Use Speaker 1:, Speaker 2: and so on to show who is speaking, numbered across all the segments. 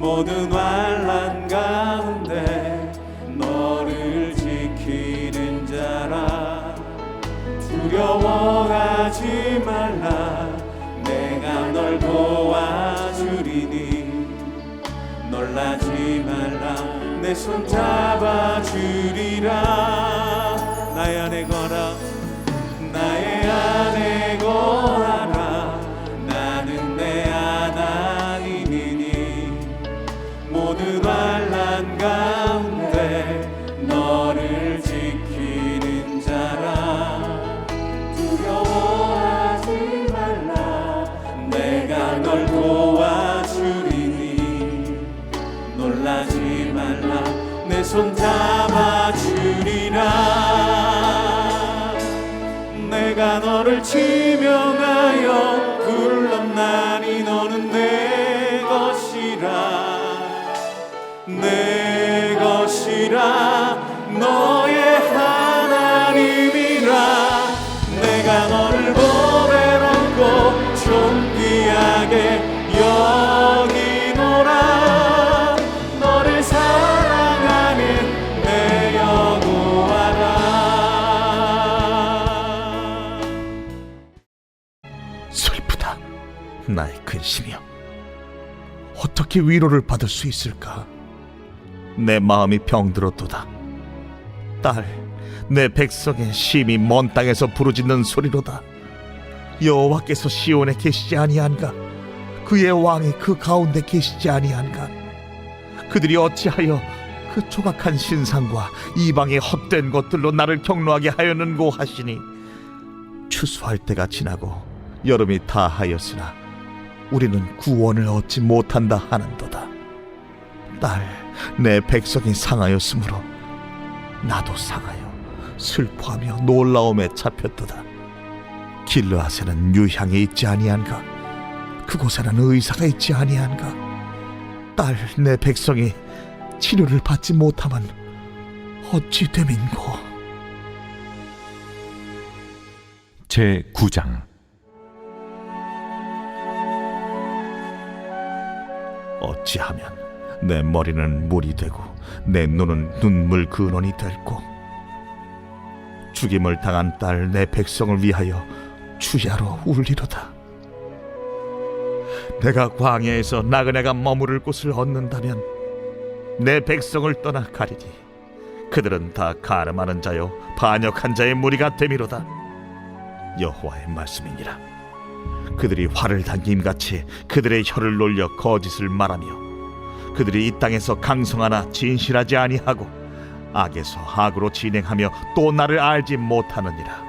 Speaker 1: 모든 환난 가운데 너를 지키는 자라. 두려워하지 말라. 내가 널 도와주리니. 놀라지 말라. 내 손 잡아주리라. 나의 안에 거라. 나의 안에 거하라. 나는 내 하나님이니. 모든 환난 가운데 너를 지키는 자라. 두려워하지 말라. 내가 널 도와주리니. 놀라지 말라. 내 손 잡아주리라. 내가 너를 지명하여 불렀나니 너는 내 것이라. 내 것이라. 너의 하나님이라. 내가 너를 보배롭고 존귀하게 여기노라. 너를 사랑하는 내 여호와라.
Speaker 2: 슬프다. 나의 근심이여, 어떻게 위로를 받을 수 있을까? 내 마음이 병들었도다. 딸, 내 백성의 심히 먼 땅에서 부르짖는 소리로다. 여호와께서 시온에 계시지 아니한가? 그의 왕이 그 가운데 계시지 아니한가? 그들이 어찌하여 그 조각한 신상과 이방의 헛된 것들로 나를 경노하게 하였는고 하시니, 추수할 때가 지나고 여름이 다하였으나 우리는 구원을 얻지 못한다 하는도다. 딸, 내 백성이 상하였으므로 나도 상하여 슬퍼하며 놀라움에 잡혔도다. 길르앗에는 유향이 있지 아니한가? 그곳에는 의사가 있지 아니한가? 딸, 내 백성이 치료를 받지 못하면 어찌 됨인고?
Speaker 3: 제9장.
Speaker 2: 어찌하면 내 머리는 물이 되고 내 눈은 눈물 근원이 될고, 죽임을 당한 딸 내 백성을 위하여 주야로 울리로다. 내가 광야에서 나그네가 머무를 곳을 얻는다면 내 백성을 떠나 가리니 그들은 다 가늠하는 자요 반역한 자의 무리가 되미로다. 여호와의 말씀이니라. 그들이 활을 당김같이 그들의 혀를 놀려 거짓을 말하며, 그들이 이 땅에서 강성하나 진실하지 아니하고 악에서 악으로 진행하며 또 나를 알지 못하느니라.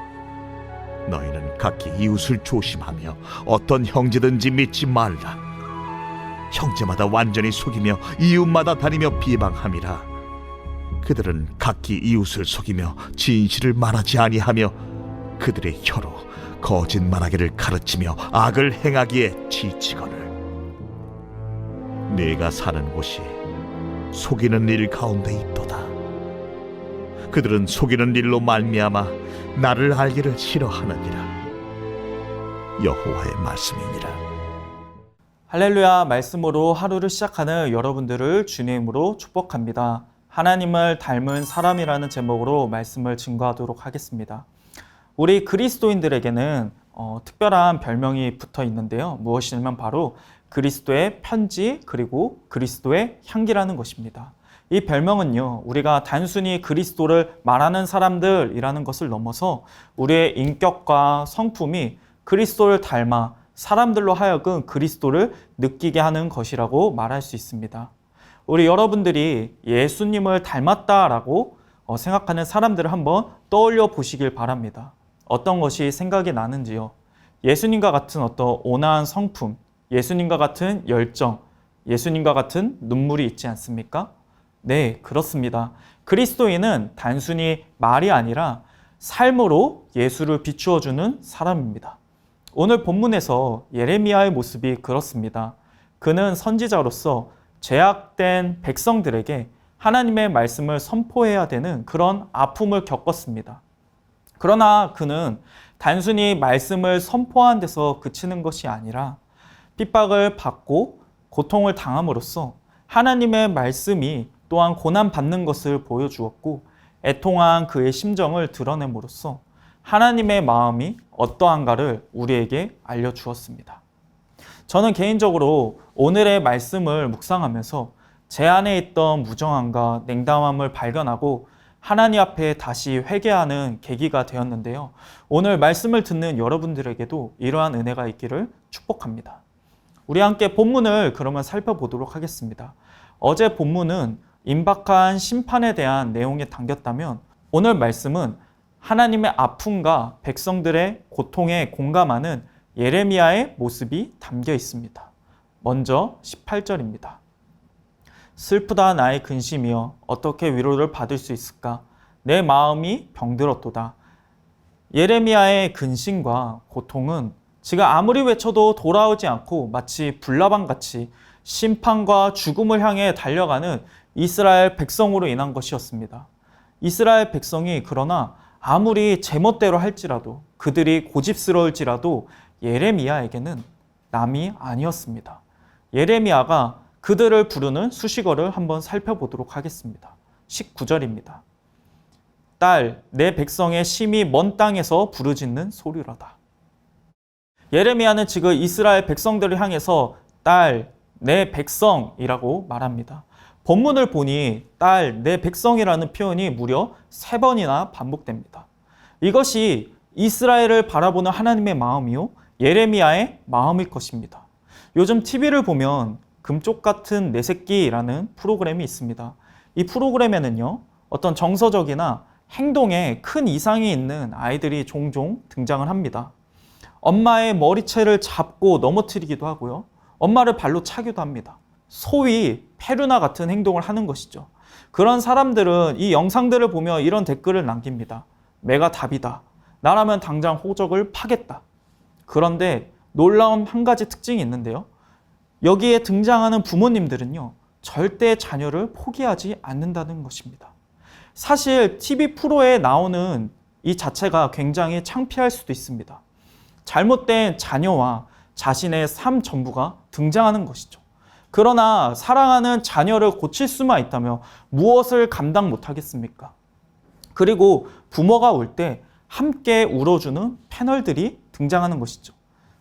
Speaker 2: 너희는 각기 이웃을 조심하며 어떤 형제든지 믿지 말라. 형제마다 완전히 속이며 이웃마다 다니며 비방함이라. 그들은 각기 이웃을 속이며 진실을 말하지 아니하며 그들의 혀로 거짓말하기를 가르치며 악을 행하기에 지치거늘. 네가 사는 곳이 속이는 일 가운데 있도다. 그들은 속이는 일로 말미암아 나를 알기를 싫어하느니라. 여호와의 말씀이니라.
Speaker 4: 할렐루야. 말씀으로 하루를 시작하는 여러분들을 주님으로 축복합니다. 하나님을 닮은 사람이라는 제목으로 말씀을 증거하도록 하겠습니다. 우리 그리스도인들에게는 특별한 별명이 붙어 있는데요. 무엇이냐면 바로 그리스도의 편지, 그리고 그리스도의 향기라는 것입니다. 이 별명은요, 우리가 단순히 그리스도를 말하는 사람들이라는 것을 넘어서 우리의 인격과 성품이 그리스도를 닮아 사람들로 하여금 그리스도를 느끼게 하는 것이라고 말할 수 있습니다. 우리 여러분들이 예수님을 닮았다라고 생각하는 사람들을 한번 떠올려 보시길 바랍니다. 어떤 것이 생각이 나는지요. 예수님과 같은 어떤 온화한 성품, 예수님과 같은 열정, 예수님과 같은 눈물이 있지 않습니까? 네, 그렇습니다. 그리스도인은 단순히 말이 아니라 삶으로 예수를 비추어주는 사람입니다. 오늘 본문에서 예레미야의 모습이 그렇습니다. 그는 선지자로서 죄악된 백성들에게 하나님의 말씀을 선포해야 되는 그런 아픔을 겪었습니다. 그러나 그는 단순히 말씀을 선포한 데서 그치는 것이 아니라 핍박을 받고 고통을 당함으로써 하나님의 말씀이 또한 고난받는 것을 보여주었고 애통한 그의 심정을 드러냄으로써 하나님의 마음이 어떠한가를 우리에게 알려주었습니다. 저는 개인적으로 오늘의 말씀을 묵상하면서 제 안에 있던 무정함과 냉담함을 발견하고 하나님 앞에 다시 회개하는 계기가 되었는데요. 오늘 말씀을 듣는 여러분들에게도 이러한 은혜가 있기를 축복합니다. 우리 함께 본문을 그러면 살펴보도록 하겠습니다. 어제 본문은 임박한 심판에 대한 내용에 담겼다면 오늘 말씀은 하나님의 아픔과 백성들의 고통에 공감하는 예레미야의 모습이 담겨 있습니다. 먼저 18절입니다. 슬프다 나의 근심이여 어떻게 위로를 받을 수 있을까? 내 마음이 병들었도다. 예레미야의 근심과 고통은 지가 아무리 외쳐도 돌아오지 않고 마치 불나방같이 심판과 죽음을 향해 달려가는 이스라엘 백성으로 인한 것이었습니다. 이스라엘 백성이 그러나 아무리 제멋대로 할지라도 그들이 고집스러울지라도 예레미야에게는 남이 아니었습니다. 예레미야가 그들을 부르는 수식어를 한번 살펴보도록 하겠습니다. 19절입니다. 딸, 내 백성의 심히 먼 땅에서 부르짖는 소리로다. 예레미야는 지금 이스라엘 백성들을 향해서 딸, 내 백성이라고 말합니다. 본문을 보니 딸, 내 백성이라는 표현이 무려 3번이나 반복됩니다. 이것이 이스라엘을 바라보는 하나님의 마음이요 예레미야의 마음일 것입니다. 요즘 TV를 보면 금쪽 같은 내 새끼라는 프로그램이 있습니다. 이 프로그램에는요, 어떤 정서적이나 행동에 큰 이상이 있는 아이들이 종종 등장을 합니다. 엄마의 머리채를 잡고 넘어뜨리기도 하고요. 엄마를 발로 차기도 합니다. 소위 페루나 같은 행동을 하는 것이죠. 그런 사람들은 이 영상들을 보며 이런 댓글을 남깁니다. 내가 답이다. 나라면 당장 호적을 파겠다. 그런데 놀라운 한 가지 특징이 있는데요. 여기에 등장하는 부모님들은요, 절대 자녀를 포기하지 않는다는 것입니다. 사실 TV 프로에 나오는 이 자체가 굉장히 창피할 수도 있습니다. 잘못된 자녀와 자신의 삶 전부가 등장하는 것이죠. 그러나 사랑하는 자녀를 고칠 수만 있다면 무엇을 감당 못하겠습니까? 그리고 부모가 울 때 함께 울어주는 패널들이 등장하는 것이죠.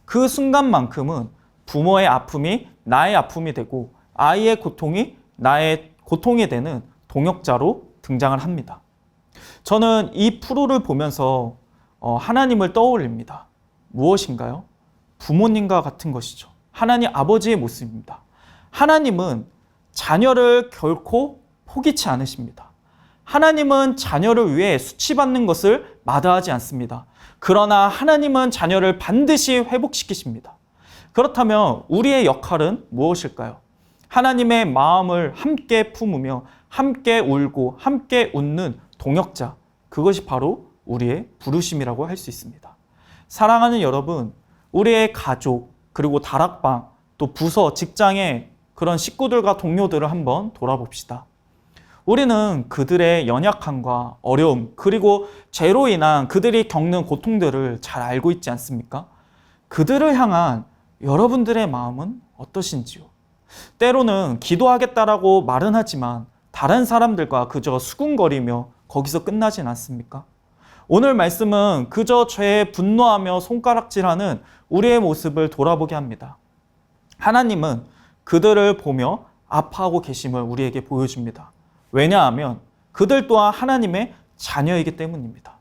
Speaker 4: 그 순간만큼은 부모의 아픔이 나의 아픔이 되고 아이의 고통이 나의 고통이 되는 동역자로 등장을 합니다. 저는 이 프로를 보면서 하나님을 떠올립니다. 무엇인가요? 부모님과 같은 것이죠. 하나님 아버지의 모습입니다. 하나님은 자녀를 결코 포기치 않으십니다. 하나님은 자녀를 위해 수치받는 것을 마다하지 않습니다. 그러나 하나님은 자녀를 반드시 회복시키십니다. 그렇다면 우리의 역할은 무엇일까요? 하나님의 마음을 함께 품으며 함께 울고 함께 웃는 동역자, 그것이 바로 우리의 부르심이라고 할 수 있습니다. 사랑하는 여러분, 우리의 가족, 그리고 다락방, 또 부서, 직장의 그런 식구들과 동료들을 한번 돌아봅시다. 우리는 그들의 연약함과 어려움, 그리고 죄로 인한 그들이 겪는 고통들을 잘 알고 있지 않습니까? 그들을 향한 여러분들의 마음은 어떠신지요? 때로는 기도하겠다라고 말은 하지만 다른 사람들과 그저 수군거리며 거기서 끝나진 않습니까? 오늘 말씀은 그저 죄에 분노하며 손가락질하는 우리의 모습을 돌아보게 합니다. 하나님은 그들을 보며 아파하고 계심을 우리에게 보여줍니다. 왜냐하면 그들 또한 하나님의 자녀이기 때문입니다.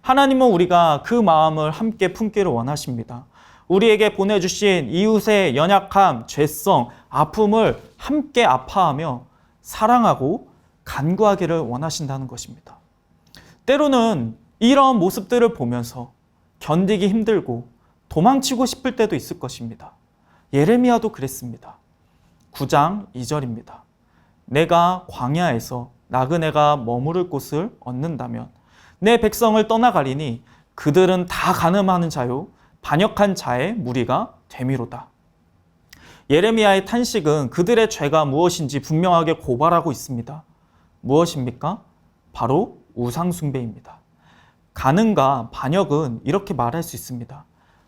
Speaker 4: 하나님은 우리가 그 마음을 함께 품기를 원하십니다. 우리에게 보내주신 이웃의 연약함, 죄성, 아픔을 함께 아파하며 사랑하고 간구하기를 원하신다는 것입니다. 때로는 이런 모습들을 보면서 견디기 힘들고 도망치고 싶을 때도 있을 것입니다. 예레미야도 그랬습니다. 9장 2절입니다. 내가 광야에서 나그네가 머무를 곳을 얻는다면 내 백성을 떠나가리니 그들은 다 간음하는 자요 반역한 자의 무리가 되미로다. 예레미야의 탄식은 그들의 죄가 무엇인지 분명하게 고발하고 있습니다. 무엇입니까? 바로 우상숭배입니다. 간음과 반역은 이렇게 말할 수 있습니다.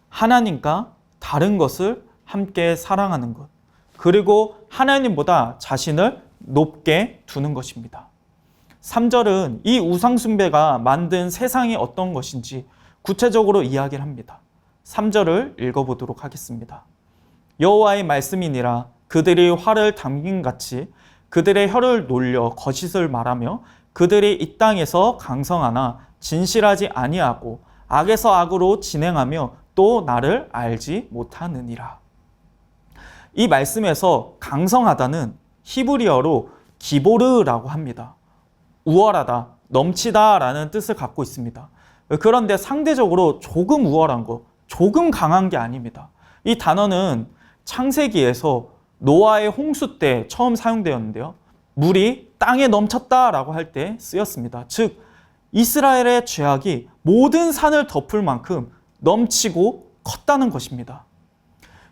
Speaker 4: 하나님과 다른 것을 함께 사랑하는 것, 그리고 하나님보다 자신을 높게 두는 것입니다. 3절은 이 우상숭배가 만든 세상이 어떤 것인지 구체적으로 이야기를 합니다. 3절을 읽어보도록 하겠습니다. 여호와의 말씀이니라 그들이 활을 당김같이 그들의 혀를 놀려 거짓을 말하며 그들이 이 땅에서 강성하나 진실하지 아니하고 악에서 악으로 진행하며 또 나를 알지 못하느니라. 이 말씀에서 강성하다는 히브리어로 기보르라고 합니다. 우월하다, 넘치다 라는 뜻을 갖고 있습니다. 그런데 상대적으로 조금 우월한 거, 조금 강한 게 아닙니다. 이 단어는 창세기에서 노아의 홍수 때 처음 사용되었는데요. 물이 땅에 넘쳤다라고 할 때 쓰였습니다. 즉 이스라엘의 죄악이 모든 산을 덮을 만큼 넘치고 컸다는 것입니다.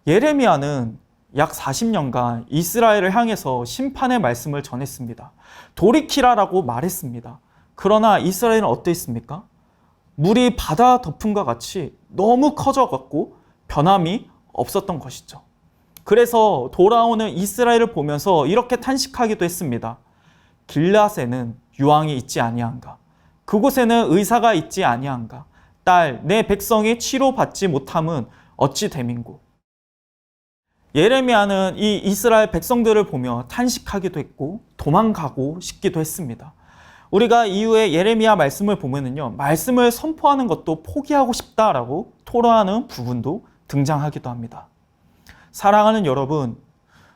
Speaker 4: 예레미야는 약 40년간 이스라엘을 향해서 심판의 말씀을 전했습니다. 돌이키라라고 말했습니다. 그러나 이스라엘은 어떠했습니까? 물이 바다 덮음과 같이 너무 커져갖고 변함이 없었던 것이죠. 그래서 돌아오는 이스라엘을 보면서 이렇게 탄식하기도 했습니다. 길앗에는 유황이 있지 아니한가? 그곳에는 의사가 있지 아니한가? 딸, 내 백성이 치료받지 못함은 어찌 됨인고? 예레미야는 이 이스라엘 백성들을 보며 탄식하기도 했고 도망가고 싶기도 했습니다. 우리가 이후에 예레미야 말씀을 보면은요, 말씀을 선포하는 것도 포기하고 싶다라고 토로하는 부분도 등장하기도 합니다. 사랑하는 여러분,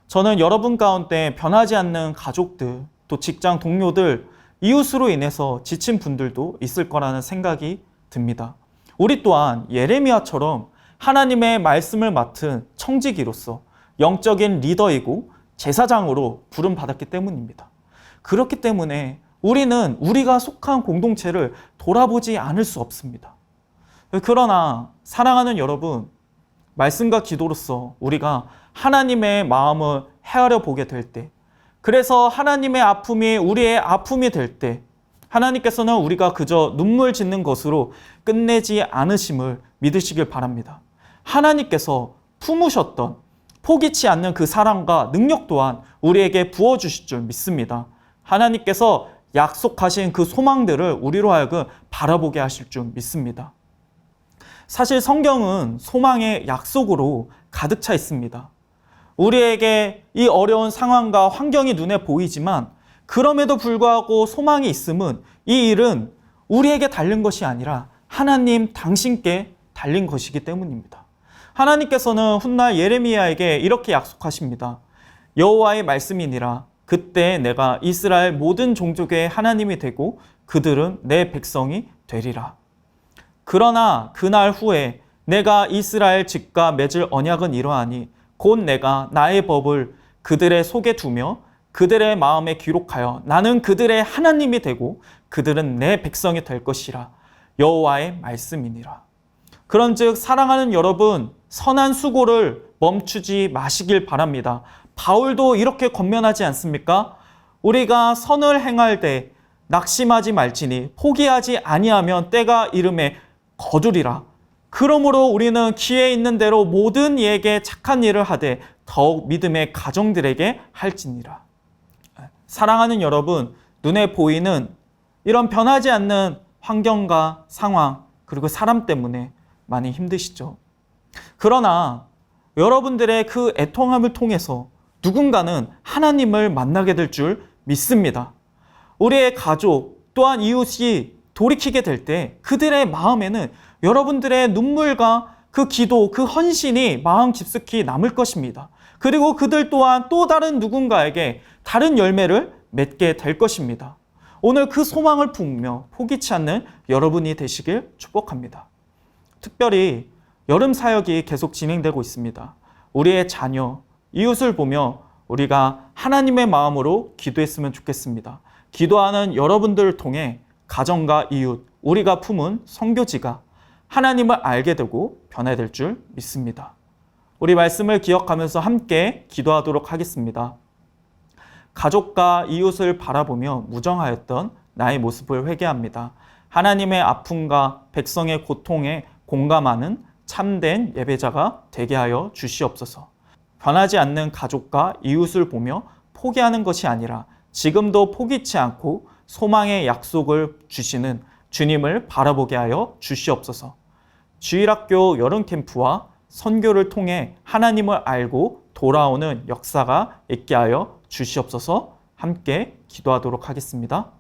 Speaker 4: 저는 여러분 가운데 변하지 않는 가족들, 또 직장 동료들, 이웃으로 인해서 지친 분들도 있을 거라는 생각이 듭니다. 우리 또한 예레미야처럼 하나님의 말씀을 맡은 청지기로서 영적인 리더이고 제사장으로 부름받았기 때문입니다. 그렇기 때문에 우리는 우리가 속한 공동체를 돌아보지 않을 수 없습니다. 그러나 사랑하는 여러분, 말씀과 기도로서 우리가 하나님의 마음을 헤아려 보게 될 때, 그래서 하나님의 아픔이 우리의 아픔이 될 때 하나님께서는 우리가 그저 눈물 짓는 것으로 끝내지 않으심을 믿으시길 바랍니다. 하나님께서 품으셨던 포기치 않는 그 사랑과 능력 또한 우리에게 부어주실 줄 믿습니다. 하나님께서 약속하신 그 소망들을 우리로 하여금 바라보게 하실 줄 믿습니다. 사실 성경은 소망의 약속으로 가득 차 있습니다. 우리에게 이 어려운 상황과 환경이 눈에 보이지만 그럼에도 불구하고 소망이 있음은 이 일은 우리에게 달린 것이 아니라 하나님 당신께 달린 것이기 때문입니다. 하나님께서는 훗날 예레미야에게 이렇게 약속하십니다. 여호와의 말씀이니라 그때 내가 이스라엘 모든 종족의 하나님이 되고 그들은 내 백성이 되리라. 그러나 그날 후에 내가 이스라엘 집과 맺을 언약은 이러하니 곧 내가 나의 법을 그들의 속에 두며 그들의 마음에 기록하여 나는 그들의 하나님이 되고 그들은 내 백성이 될 것이라. 여호와의 말씀이니라. 그런즉 사랑하는 여러분, 선한 수고를 멈추지 마시길 바랍니다. 바울도 이렇게 권면하지 않습니까? 우리가 선을 행할 때 낙심하지 말지니 포기하지 아니하면 때가 이름에 거두리라. 그러므로 우리는 기회 있는 대로 모든 이에게 착한 일을 하되 더욱 믿음의 가정들에게 할지니라. 사랑하는 여러분, 눈에 보이는 이런 변하지 않는 환경과 상황 그리고 사람 때문에 많이 힘드시죠. 그러나 여러분들의 그 애통함을 통해서 누군가는 하나님을 만나게 될 줄 믿습니다. 우리의 가족 또한 이웃이 돌이키게 될 때 그들의 마음에는 여러분들의 눈물과 그 기도, 그 헌신이 마음 깊숙이 남을 것입니다. 그리고 그들 또한 또 다른 누군가에게 다른 열매를 맺게 될 것입니다. 오늘 그 소망을 품으며 포기치 않는 여러분이 되시길 축복합니다. 특별히 여름 사역이 계속 진행되고 있습니다. 우리의 자녀, 이웃을 보며 우리가 하나님의 마음으로 기도했으면 좋겠습니다. 기도하는 여러분들을 통해 가정과 이웃, 우리가 품은 선교지가 하나님을 알게 되고 변화될 줄 믿습니다. 우리 말씀을 기억하면서 함께 기도하도록 하겠습니다. 가족과 이웃을 바라보며 무정하였던 나의 모습을 회개합니다. 하나님의 아픔과 백성의 고통에 공감하는 참된 예배자가 되게 하여 주시옵소서. 변하지 않는 가족과 이웃을 보며 포기하는 것이 아니라 지금도 포기치 않고 소망의 약속을 주시는 주님을 바라보게 하여 주시옵소서. 주일학교 여름 캠프와 선교를 통해 하나님을 알고 돌아오는 역사가 있게 하여 주시옵소서. 함께 기도하도록 하겠습니다.